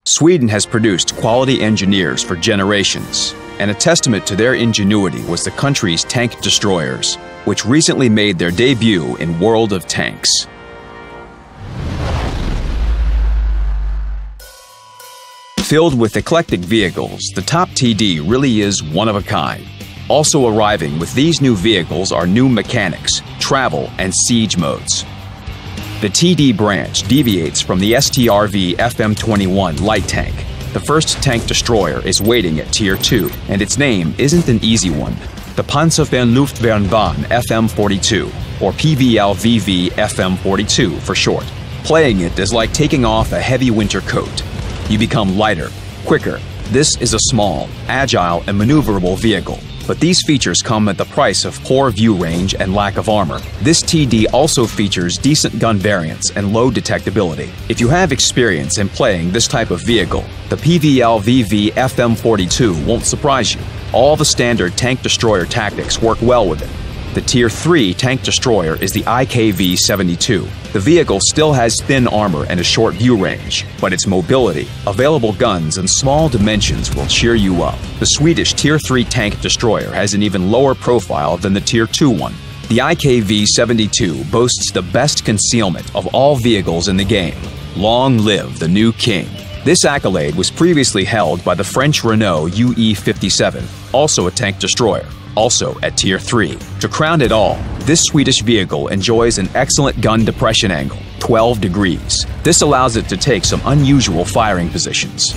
Sweden has produced quality engineers for generations, and a testament to their ingenuity was the country's tank destroyers, which recently made their debut in World of Tanks. Filled with eclectic vehicles, the top TD really is one of a kind. Also arriving with these new vehicles are new mechanics, travel, and siege modes. The TD branch deviates from the STRV FM21 light tank. The first tank destroyer is waiting at Tier 2, and its name isn't an easy one. The Panzerfernluftvernbahn FM42, or PVLVV FM42 for short. Playing it is like taking off a heavy winter coat. You become lighter, quicker. This is a small, agile, and maneuverable vehicle. But these features come at the price of poor view range and lack of armor. This TD also features decent gun variance and low detectability. If you have experience in playing this type of vehicle, the PVLVV FM42 won't surprise you. All the standard tank destroyer tactics work well with it. The Tier 3 tank destroyer is the IKV-72. The vehicle still has thin armor and a short view range, but its mobility, available guns, and small dimensions will cheer you up. The Swedish Tier 3 tank destroyer has an even lower profile than the Tier 2 one. The IKV-72 boasts the best concealment of all vehicles in the game. Long live the new king. This accolade was previously held by the French Renault UE-57, also a tank destroyer, also at Tier 3. To crown it all, this Swedish vehicle enjoys an excellent gun depression angle, 12 degrees. This allows it to take some unusual firing positions.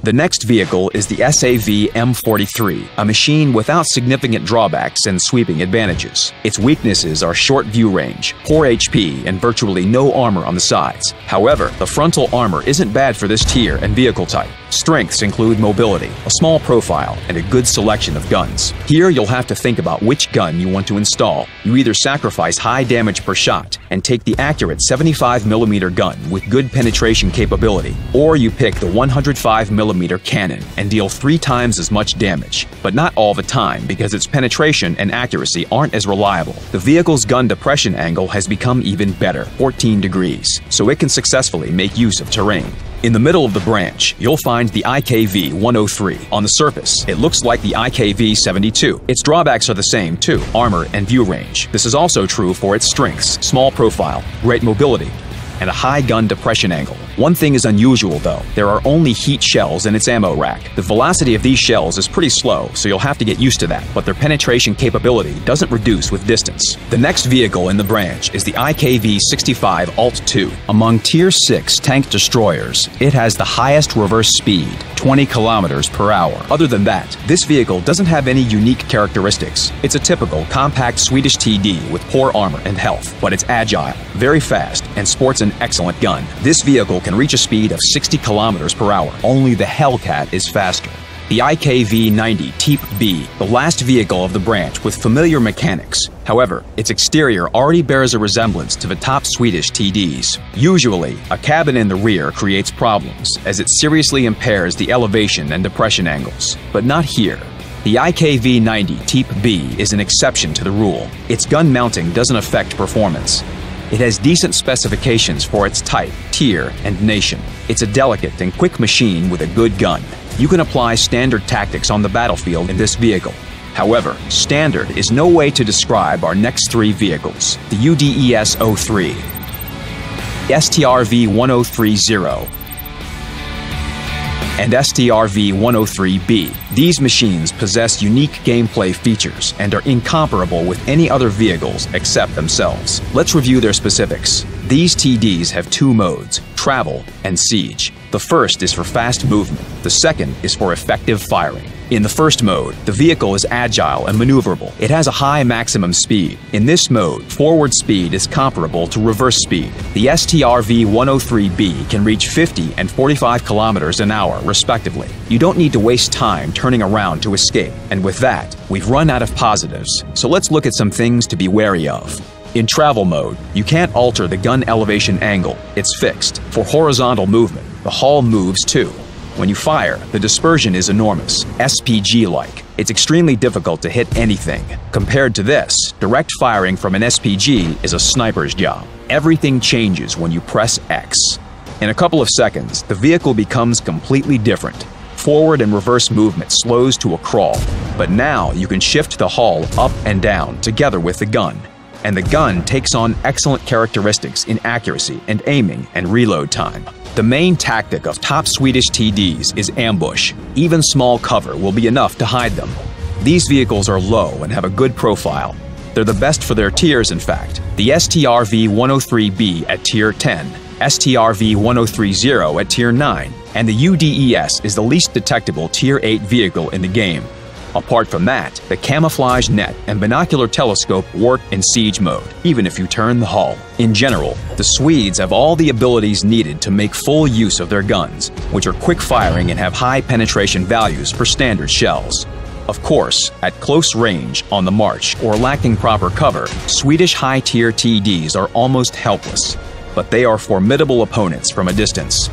The next vehicle is the SAV M43, a machine without significant drawbacks and sweeping advantages. Its weaknesses are short view range, poor HP, and virtually no armor on the sides. However, the frontal armor isn't bad for this tier and vehicle type. Strengths include mobility, a small profile, and a good selection of guns. Here you'll have to think about which gun you want to install. You either sacrifice high damage per shot and take the accurate 75mm gun with good penetration capability, or you pick the 105mm cannon and deal 3 times as much damage, but not all the time because its penetration and accuracy aren't as reliable. The vehicle's gun depression angle has become even better, 14 degrees, so it can successfully make use of terrain. In the middle of the branch, you'll find the IKV-103. On the surface, it looks like the IKV-72. Its drawbacks are the same too, armor and view range. This is also true for its strengths, small profile, great mobility, and a high gun depression angle. One thing is unusual though, there are only heat shells in its ammo rack. The velocity of these shells is pretty slow, so you'll have to get used to that, but their penetration capability doesn't reduce with distance. The next vehicle in the branch is the IKV-65 Alt-2. Among Tier 6 tank destroyers, it has the highest reverse speed, 20 km per hour. Other than that, this vehicle doesn't have any unique characteristics. It's a typical compact Swedish TD with poor armor and health, but it's agile, very fast, and sports an excellent gun. This vehicle can reach a speed of 60 km per hour. Only the Hellcat is faster. The IKV-90 Type B, the last vehicle of the branch with familiar mechanics. However, its exterior already bears a resemblance to the top Swedish TDs. Usually, a cabin in the rear creates problems, as it seriously impairs the elevation and depression angles. But not here. The IKV-90 Type B is an exception to the rule. Its gun mounting doesn't affect performance. It has decent specifications for its type, tier, and nation. It's a delicate and quick machine with a good gun. You can apply standard tactics on the battlefield in this vehicle. However, standard is no way to describe our next 3 vehicles. The UDES-03, STRV-1030, and STRV-103B. These machines possess unique gameplay features and are incomparable with any other vehicles except themselves. Let's review their specifics. These TDs have 2 modes, travel and siege. The first is for fast movement. The second is for effective firing. In the first mode, the vehicle is agile and maneuverable. It has a high maximum speed. In this mode, forward speed is comparable to reverse speed. The STRV-103B can reach 50 and 45 km an hour, respectively. You don't need to waste time turning around to escape. And with that, we've run out of positives. So let's look at some things to be wary of. In travel mode, you can't alter the gun elevation angle. It's fixed. For horizontal movement, the hull moves too. When you fire, the dispersion is enormous, SPG-like. It's extremely difficult to hit anything. Compared to this, direct firing from an SPG is a sniper's job. Everything changes when you press X. In a couple of seconds, the vehicle becomes completely different. Forward and reverse movement slows to a crawl, but now you can shift the hull up and down together with the gun. And the gun takes on excellent characteristics in accuracy and aiming and reload time. The main tactic of top Swedish TDs is ambush. Even small cover will be enough to hide them. These vehicles are low and have a good profile. They're the best for their tiers, in fact. The STRV-103B at Tier 10, STRV-1030 at Tier 9, and the UDES is the least detectable Tier 8 vehicle in the game. Apart from that, the camouflage net and binocular telescope work in siege mode, even if you turn the hull. In general, the Swedes have all the abilities needed to make full use of their guns, which are quick-firing and have high penetration values for standard shells. Of course, at close range, on the march, or lacking proper cover, Swedish high-tier TDs are almost helpless, but they are formidable opponents from a distance.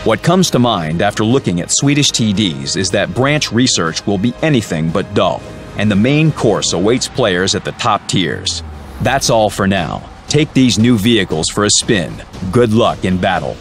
What comes to mind after looking at Swedish TDs is that branch research will be anything but dull, and the main course awaits players at the top tiers. That's all for now. Take these new vehicles for a spin. Good luck in battle.